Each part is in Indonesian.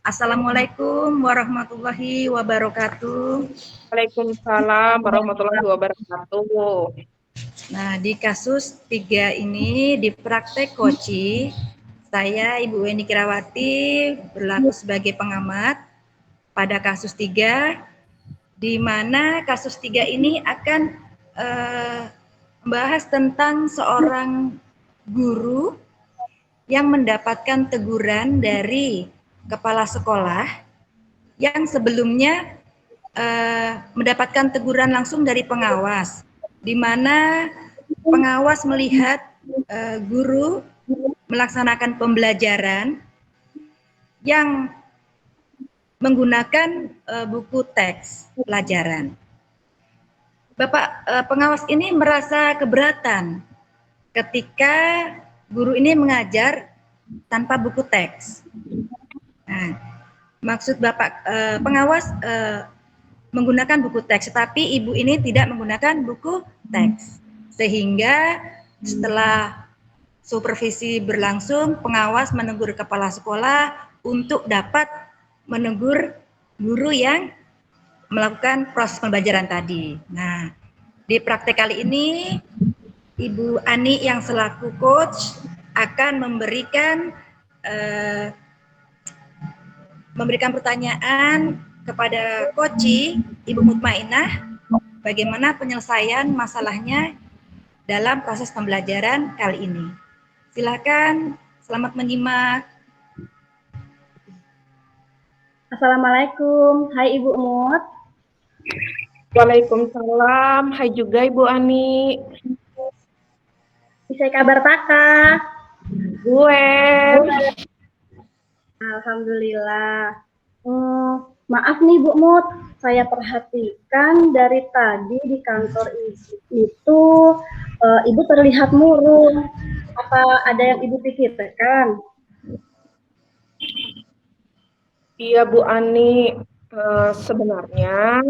Assalamualaikum warahmatullahi wabarakatuh. Waalaikumsalam warahmatullahi wabarakatuh. Nah, di kasus 3 ini di praktek Koci, saya Ibu Weni Kirawati berlaku sebagai pengamat pada kasus 3, di mana kasus 3 ini akan membahas tentang seorang guru yang mendapatkan teguran dari kepala sekolah yang sebelumnya mendapatkan teguran langsung dari pengawas, di mana pengawas melihat guru melaksanakan pembelajaran yang menggunakan buku teks pelajaran. Bapak pengawas ini merasa keberatan ketika guru ini mengajar tanpa buku teks. Nah, maksud Bapak pengawas menggunakan buku teks, tapi ibu ini tidak menggunakan buku teks. Sehingga setelah supervisi berlangsung, pengawas menegur kepala sekolah untuk dapat menegur guru yang melakukan proses pembelajaran tadi. Nah, di praktek kali ini, Ibu Ani yang selaku coach akan memberikan pertanyaan kepada Koci, Ibu Mutmainah, bagaimana penyelesaian masalahnya dalam proses pembelajaran kali ini. Silakan, selamat menyimak. Assalamualaikum, hai Ibu Mut. Waalaikumsalam, hai juga Ibu Ani. Bisa kabar Taka? Gue. Alhamdulillah. Maaf nih Bu Mut, saya perhatikan dari tadi di kantor Ibu itu Ibu terlihat murung. Apa ada yang Ibu pikirkan? Iya Bu Ani, sebenarnya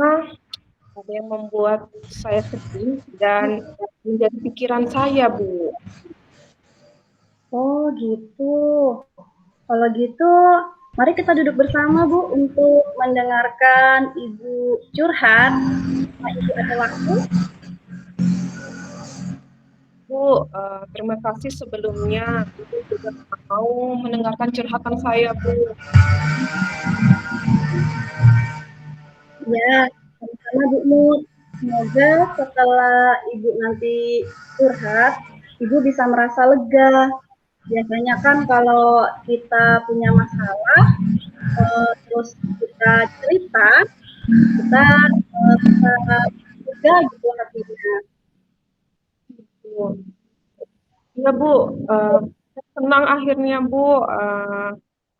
ada yang membuat saya sedih dan menjadi pikiran saya, Bu. Oh gitu. Kalau gitu, mari kita duduk bersama Bu untuk mendengarkan Ibu curhat. Nah, Ibu ada waktu? Bu, terima kasih sebelumnya. Ibu juga mau mendengarkan curhatan saya, Bu. Ya, sama-sama Bu Mut. Semoga setelah Ibu nanti curhat, Ibu bisa merasa lega. Biasanya kan kalau kita punya masalah, terus kita cerita, kita bisa lega gitu hatinya. Iya Bu, senang akhirnya Bu,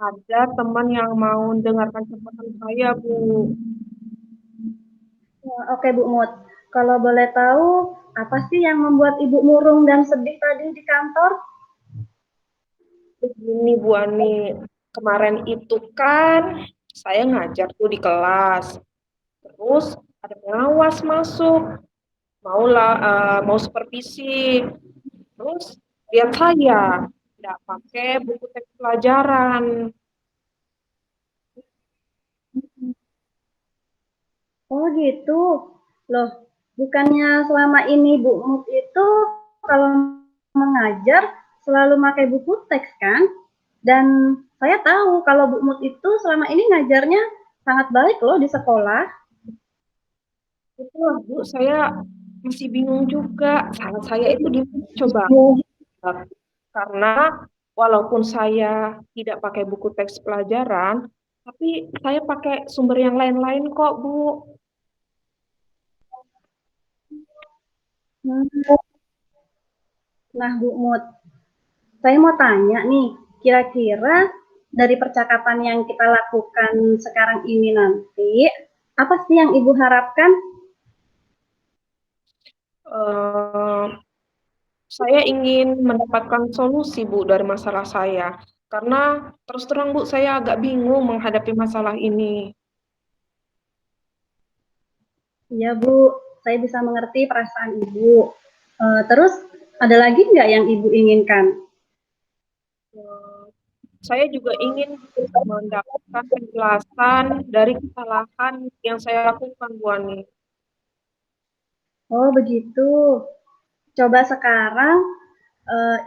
ada teman yang mau dengarkan curhatan saya Bu. Oke Bu Mut, kalau boleh tahu, apa sih yang membuat Ibu murung dan sedih tadi di kantor? Begini Bu Ani, kemarin itu kan saya ngajar tuh di kelas, terus ada pengawas masuk, mau supervisi, terus lihat saya tidak pakai buku teks pelajaran. Oh gitu. Loh, bukannya selama ini Bu Mut itu kalau mengajar selalu pakai buku teks kan? Dan saya tahu kalau Bu Mut itu selama ini ngajarnya sangat baik loh di sekolah. Itulah Bu, saya masih bingung juga. Salah saya itu di coba. Karena walaupun saya tidak pakai buku teks pelajaran, tapi saya pakai sumber yang lain-lain kok, Bu. Nah Bu Mut, saya mau tanya nih, kira-kira dari percakapan yang kita lakukan sekarang ini nanti, apa sih yang Ibu harapkan? Saya ingin mendapatkan solusi, Bu, dari masalah saya. Karena terus terang, Bu, saya agak bingung menghadapi masalah ini. Iya Bu, saya bisa mengerti perasaan Ibu. Terus ada lagi nggak yang Ibu inginkan? Saya juga ingin mendapatkan penjelasan dari kesalahan yang saya lakukan, Bu Ani. Oh, begitu. Coba sekarang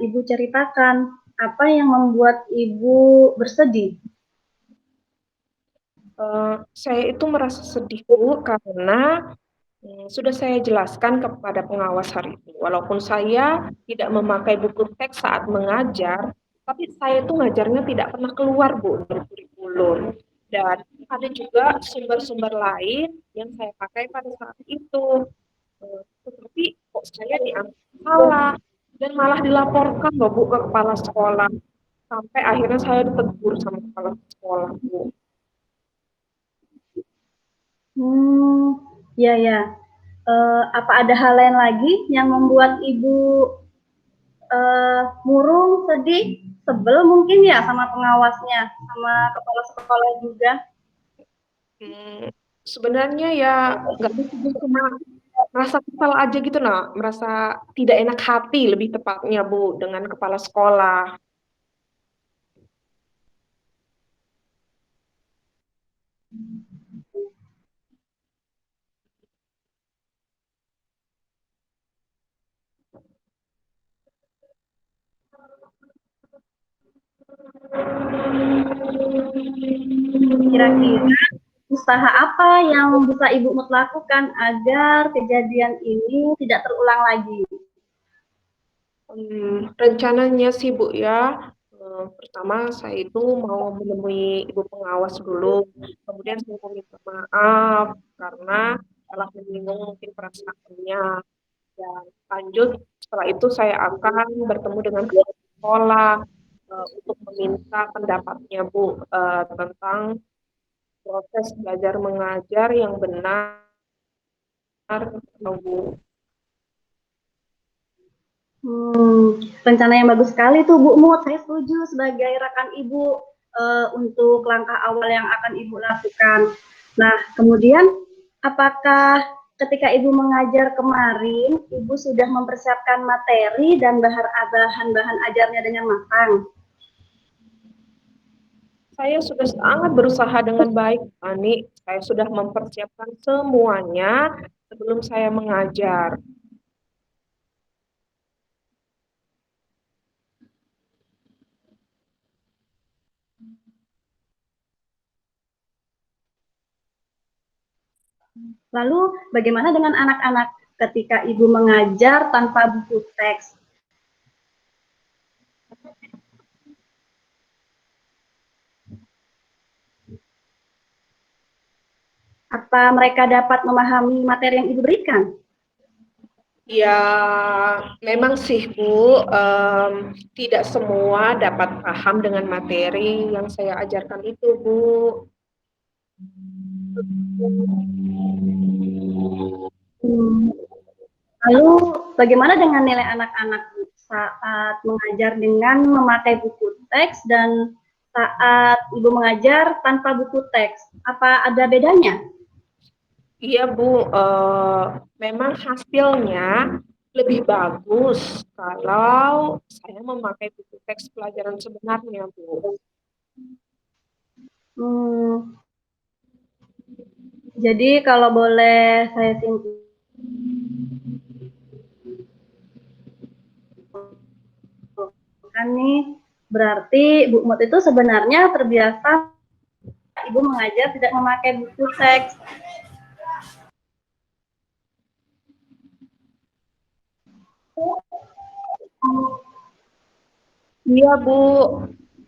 Ibu ceritakan apa yang membuat Ibu bersedih. Saya itu merasa sedih, Bu, karena sudah saya jelaskan kepada pengawas hari ini. Walaupun saya tidak memakai buku teks saat mengajar, tapi saya itu ngajarnya tidak pernah keluar, Bu, dari kurikulum. Dan ada juga sumber-sumber lain yang saya pakai pada saat itu. Tetapi kok saya dianggap salah dan malah dilaporkan loh, Bu, ke kepala sekolah. Sampai akhirnya saya ditegur sama kepala sekolah, Bu. Ya ya. Apa ada hal lain lagi yang membuat Ibu murung, sedih, sebel mungkin ya sama pengawasnya, sama kepala sekolah juga? Sebenarnya ya nggak bisa cuma merasa kesal aja gitu nah, merasa tidak enak hati lebih tepatnya Bu dengan kepala sekolah. Kira-kira usaha apa yang bisa Ibu Mut lakukan agar kejadian ini tidak terulang lagi? Rencananya sih Bu ya, pertama saya itu mau menemui ibu pengawas dulu, kemudian saya meminta maaf karena telah menyinggung mungkin perasaannya, dan lanjut setelah itu saya akan bertemu dengan kepala sekolah untuk meminta pendapatnya Bu tentang proses belajar mengajar yang benar atau Bu. Rencana yang bagus sekali tuh Bu Mut. Saya setuju sebagai rekan Ibu untuk langkah awal yang akan Ibu lakukan. Nah, kemudian apakah ketika Ibu mengajar kemarin, Ibu sudah mempersiapkan materi dan bahan-bahan ajarnya dengan matang? Saya sudah sangat berusaha dengan baik, Ani. Saya sudah mempersiapkan semuanya sebelum saya mengajar. Lalu bagaimana dengan anak-anak ketika Ibu mengajar tanpa buku teks? Apa mereka dapat memahami materi yang Ibu berikan? Ya, memang sih Bu, tidak semua dapat paham dengan materi yang saya ajarkan itu Bu. Lalu bagaimana dengan nilai anak-anak saat mengajar dengan memakai buku teks dan saat Ibu mengajar tanpa buku teks? Apa ada bedanya? Iya Bu, memang hasilnya lebih bagus kalau saya memakai buku teks pelajaran sebenarnya Bu. Jadi kalau boleh saya simpulkan nih, berarti Bu Mut itu sebenarnya terbiasa Ibu mengajar tidak memakai buku teks. Iya Bu,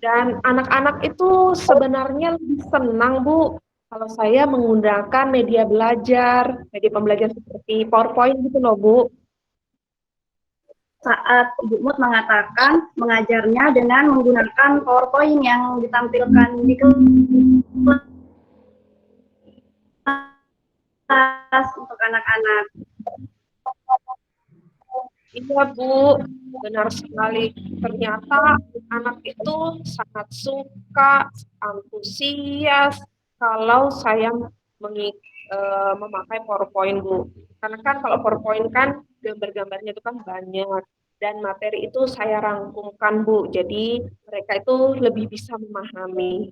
dan anak-anak itu sebenarnya lebih senang Bu kalau saya menggunakan media belajar, media pembelajaran seperti PowerPoint gitu loh Bu. Saat Ibu Mut mengatakan mengajarnya dengan menggunakan PowerPoint yang ditampilkan di kelas untuk anak-anak. Iya Bu, benar sekali. Ternyata anak itu sangat suka, antusias kalau saya memakai PowerPoint Bu. Karena kan kalau PowerPoint kan gambar-gambarnya itu kan banyak dan materi itu saya rangkumkan, Bu. Jadi mereka itu lebih bisa memahami.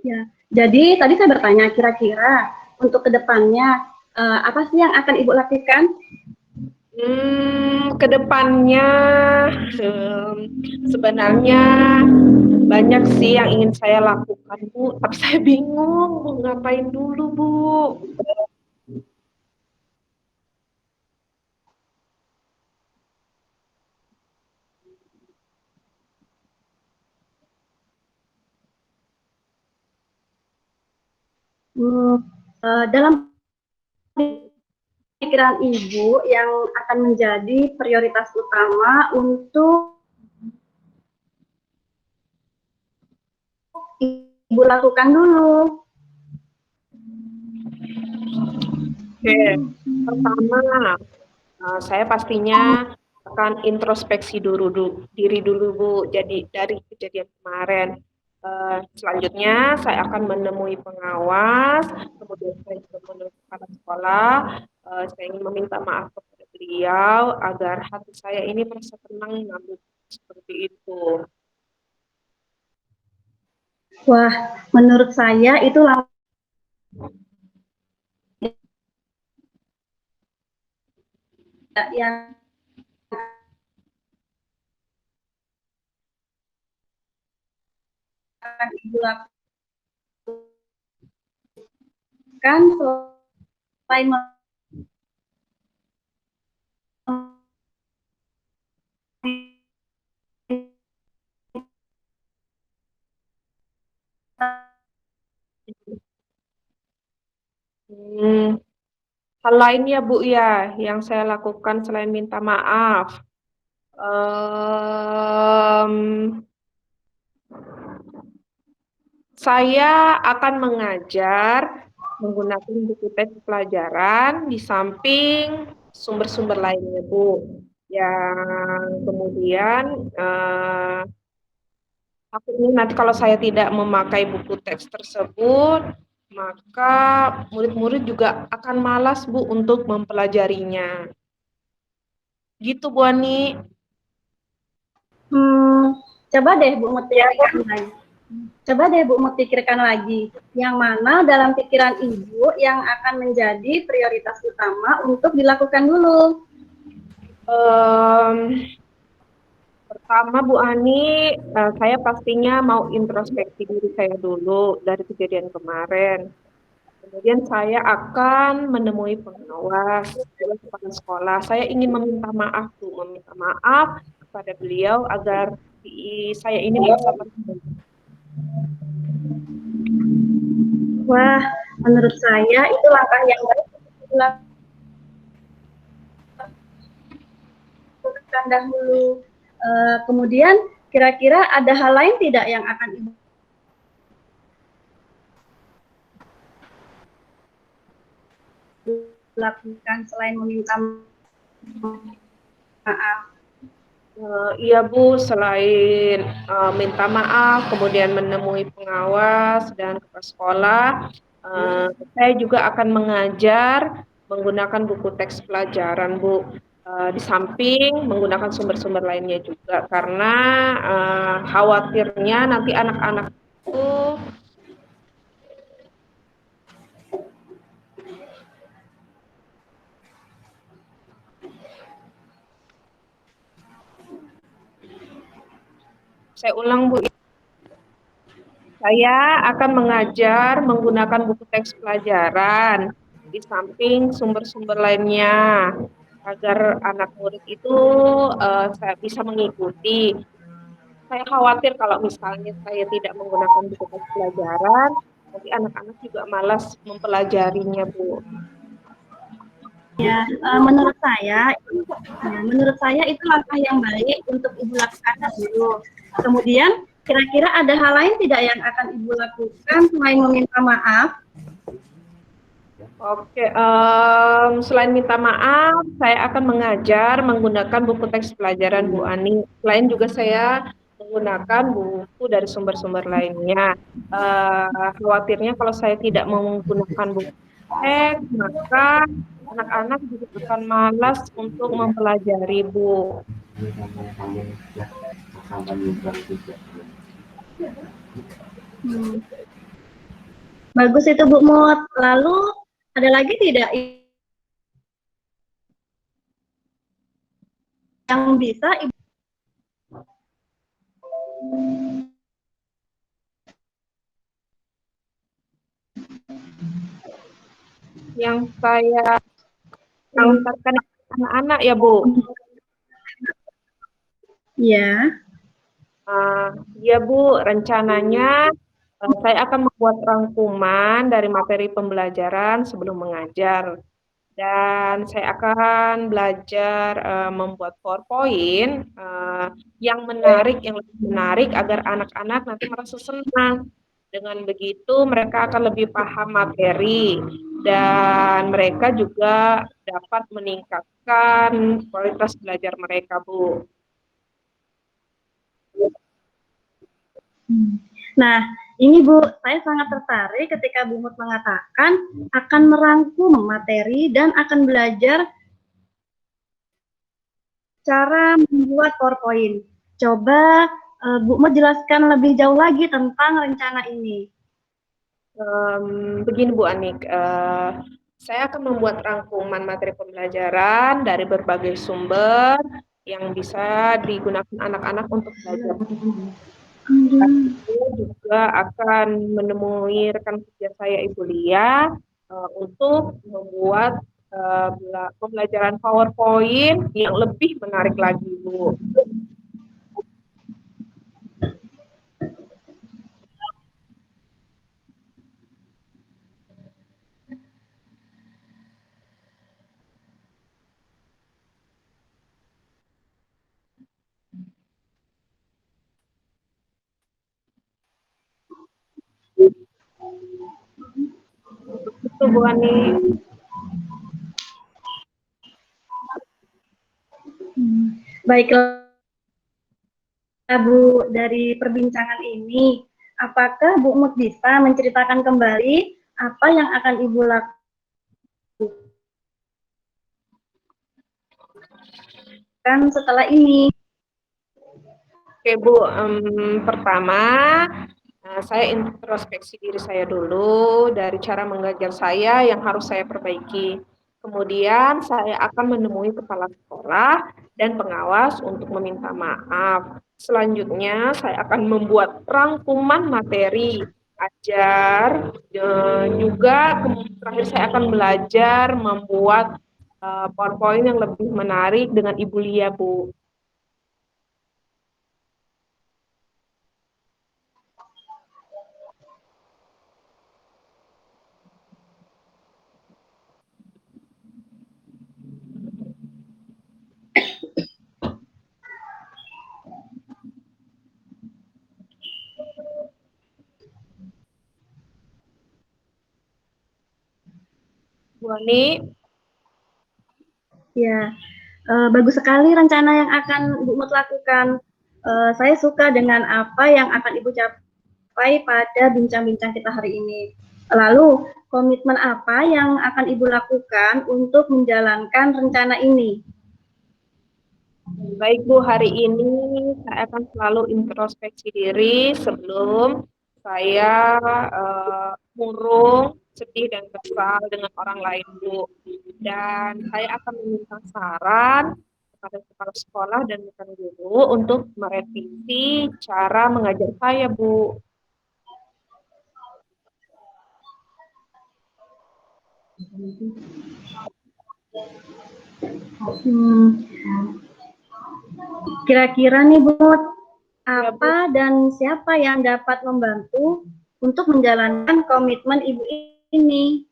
Ya, jadi tadi saya bertanya kira-kira untuk kedepannya apa sih yang akan Ibu lakukan? Kedepannya sebenarnya banyak sih yang ingin saya lakukan, Bu. Tapi saya bingung mau ngapain dulu, Bu. Dalam pikiran Ibu yang akan menjadi prioritas utama untuk Ibu lakukan dulu. Oke, pertama saya pastinya akan introspeksi diri dulu, Bu. Jadi dari kejadian kemarin. Selanjutnya saya akan menemui pengawas, kemudian saya juga menemui kepala sekolah. Saya ingin meminta maaf kepada beliau agar hati saya ini merasa tenang mengambil seperti itu. Wah, menurut saya itu langkah yang akan Ibu lakukan selain Hal lain ya, Bu, ya, yang saya lakukan selain minta maaf. Saya akan mengajar menggunakan buku teks pelajaran di samping sumber-sumber lainnya, Bu. Yang kemudian takutnya nanti kalau saya tidak memakai buku teks tersebut, maka murid-murid juga akan malas, Bu, untuk mempelajarinya. Gitu, Bu Ani. Coba deh Bu Mut pikirkan lagi. Coba deh Bu Mut pikirkan lagi. Yang mana dalam pikiran Ibu yang akan menjadi prioritas utama untuk dilakukan dulu? Pertama, Bu Ani, saya pastinya mau introspeksi diri saya dulu dari kejadian kemarin. Kemudian saya akan menemui pengawas, kepala sekolah. Saya ingin meminta maaf, Bu, meminta maaf kepada beliau agar saya ini merasa terhibur. Wah, menurut saya itu langkah yang baik dilakukan dahulu. Kemudian kira-kira ada hal lain tidak yang akan Ibu lakukan selain meminta maaf? Iya, Bu, selain minta maaf, kemudian menemui pengawas dan kepala sekolah, saya juga akan mengajar menggunakan buku teks pelajaran, Bu. Di samping menggunakan sumber-sumber lainnya juga, karena khawatirnya nanti anak-anak itu saya ulang, Bu. Saya akan mengajar menggunakan buku teks pelajaran di samping sumber-sumber lainnya agar anak murid itu saya bisa mengikuti. Saya khawatir kalau misalnya saya tidak menggunakan buku teks pelajaran, nanti anak-anak juga malas mempelajarinya, Bu. Ya, menurut saya itu langkah yang baik untuk Ibu lakukan dulu. Kemudian kira-kira ada hal lain tidak yang akan Ibu lakukan selain meminta maaf? Oke, selain minta maaf, saya akan mengajar menggunakan buku teks pelajaran, Bu Ani. Selain juga saya menggunakan buku dari sumber-sumber lainnya. Khawatirnya kalau saya tidak menggunakan buku maka anak-anak juga akan malas untuk mempelajari, Bu. Bagus itu Bu Mut. Lalu ada lagi tidak yang bisa Ibu? Yang saya lontarkan anak-anak ya, Bu. Ya. Ya Bu, rencananya saya akan membuat rangkuman dari materi pembelajaran sebelum mengajar. Dan saya akan belajar membuat PowerPoint yang menarik, yang lebih menarik agar anak-anak nanti merasa senang. Dengan begitu mereka akan lebih paham materi dan mereka juga dapat meningkatkan kualitas belajar mereka, Bu. Nah, ini Bu, saya sangat tertarik ketika Bu Mut mengatakan akan merangkum materi dan akan belajar cara membuat PowerPoint. Coba Bu Mut jelaskan lebih jauh lagi tentang rencana ini. Begini Bu Anik, saya akan membuat rangkuman materi pembelajaran dari berbagai sumber yang bisa digunakan anak-anak untuk belajar. Saya juga akan menemui rekan kerja saya Ibu Lia untuk membuat pembelajaran PowerPoint yang lebih menarik lagi, Bu. Itu Bu Ani. Baiklah Bu, dari perbincangan ini, apakah Bu Mut bisa menceritakan kembali apa yang akan Ibu lakukan setelah ini? Oke Bu, pertama saya introspeksi diri saya dulu dari cara mengajar saya yang harus saya perbaiki. Kemudian saya akan menemui kepala sekolah dan pengawas untuk meminta maaf. Selanjutnya saya akan membuat rangkuman materi ajar, juga terakhir saya akan belajar membuat PowerPoint yang lebih menarik dengan Ibu Lia, Bu. Bu Ani. Ya, bagus sekali rencana yang akan Bu Mut lakukan. Saya suka dengan apa yang akan Ibu capai pada bincang-bincang kita hari ini. Lalu, komitmen apa yang akan Ibu lakukan untuk menjalankan rencana ini? Baik Bu, hari ini saya akan selalu introspeksi diri sebelum saya murung, sedih dan kesal dengan orang lain Bu. Dan saya akan meminta saran kepada kepala sekolah dan rekan guru untuk merevisi cara mengajar saya Bu. Kira-kira nih Bu, apa dan siapa yang dapat membantu untuk menjalankan komitmen Ibu ini?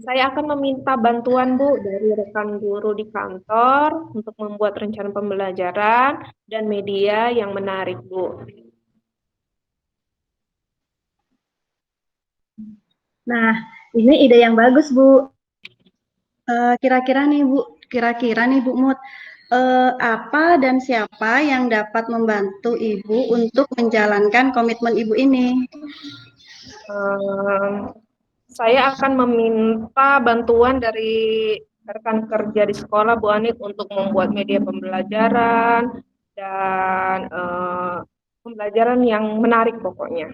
Saya akan meminta bantuan Bu dari rekan guru di kantor untuk membuat rencana pembelajaran dan media yang menarik Bu. Nah, ini ide yang bagus Bu. Kira-kira nih Bu Mut, apa dan siapa yang dapat membantu Ibu untuk menjalankan komitmen Ibu ini? saya akan meminta bantuan dari rekan kerja di sekolah Bu Ani untuk membuat media pembelajaran dan pembelajaran yang menarik pokoknya.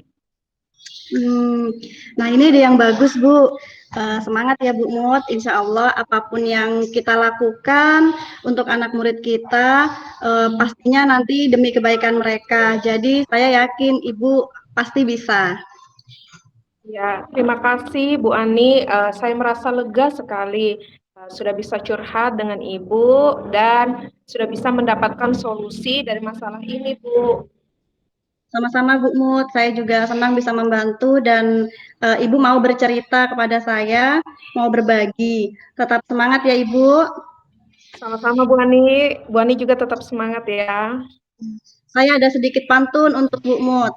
Nah ini ide yang bagus Bu. Semangat ya Bu Mut. Insya Allah apapun yang kita lakukan untuk anak murid kita pastinya nanti demi kebaikan mereka. Jadi saya yakin Ibu pasti bisa. Ya, terima kasih Bu Ani. Saya merasa lega sekali sudah bisa curhat dengan Ibu dan sudah bisa mendapatkan solusi dari masalah ini, Bu. Sama-sama Bu Mut, saya juga senang bisa membantu dan Ibu mau bercerita kepada saya, mau berbagi. Tetap semangat ya Ibu. Sama-sama Bu Ani. Bu Ani juga tetap semangat ya. Saya ada sedikit pantun untuk Bu Mut.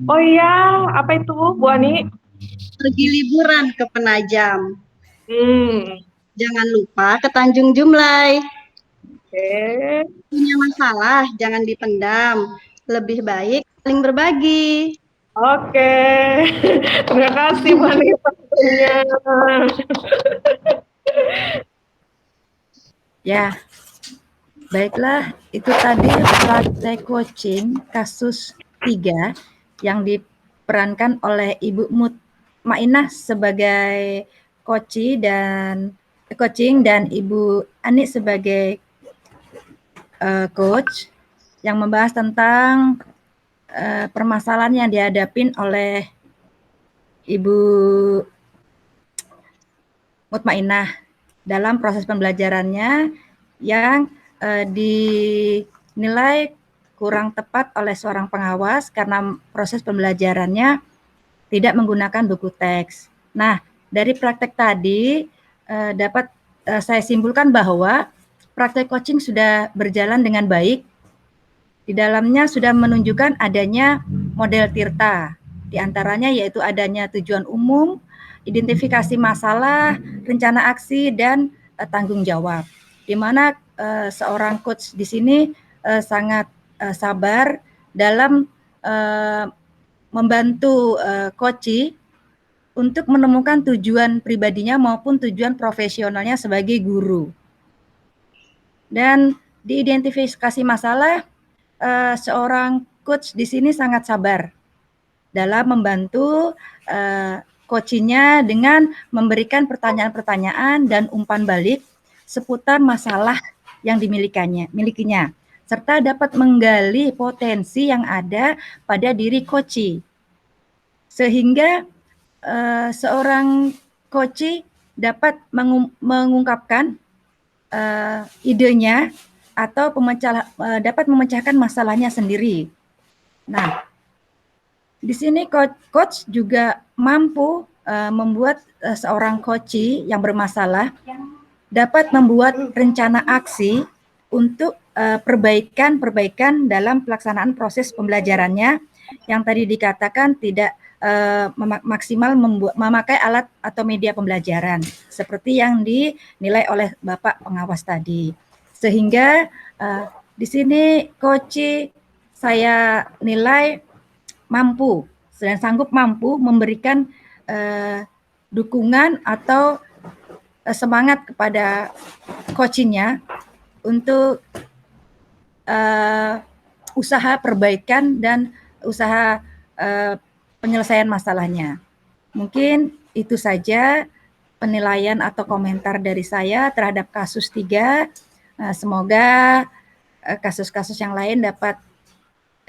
Oh iya, apa itu Bu Ani? Pergi liburan ke Penajam. Hmm. Jangan lupa ke Tanjung Jumlai. Oke. Punya masalah, jangan dipendam. Lebih baik saling berbagi. Oke. Terima kasih Bu Ani pantunnya. Ya, baiklah, itu tadi praktek coaching kasus 3 yang diperankan oleh Ibu Mutmainah sebagai coaching dan Ibu Ani sebagai coach yang membahas tentang permasalahan yang dihadapin oleh Ibu Mutmainah dalam proses pembelajarannya yang dinilai kurang tepat oleh seorang pengawas karena proses pembelajarannya tidak menggunakan buku teks. Nah, dari praktek tadi dapat saya simpulkan bahwa praktek coaching sudah berjalan dengan baik. Di dalamnya sudah menunjukkan adanya model Tirta, di antaranya yaitu adanya tujuan umum, identifikasi masalah, rencana aksi, dan tanggung jawab. Di mana seorang coach di sini sangat sabar dalam membantu coach untuk menemukan tujuan pribadinya maupun tujuan profesionalnya sebagai guru. Dan diidentifikasi masalah, seorang coach di sini sangat sabar dalam membantu coachingnya dengan memberikan pertanyaan-pertanyaan dan umpan balik seputar masalah yang milikinya, serta dapat menggali potensi yang ada pada diri coach, sehingga seorang coach dapat mengungkapkan idenya atau dapat memecahkan masalahnya sendiri. Nah, di sini coach juga mampu membuat seorang coach yang bermasalah dapat membuat rencana aksi untuk perbaikan dalam pelaksanaan proses pembelajarannya yang tadi dikatakan tidak maksimal memakai alat atau media pembelajaran seperti yang dinilai oleh Bapak pengawas tadi. Sehingga di sini coach saya nilai mampu dan sanggup mampu memberikan dukungan atau semangat kepada coachingnya untuk usaha perbaikan dan usaha penyelesaian masalahnya. Mungkin itu saja penilaian atau komentar dari saya terhadap kasus 3. Semoga kasus-kasus yang lain dapat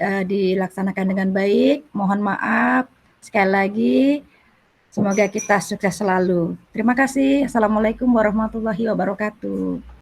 dilaksanakan dengan baik. Mohon maaf sekali lagi. Semoga kita sukses selalu. Terima kasih. Assalamualaikum warahmatullahi wabarakatuh.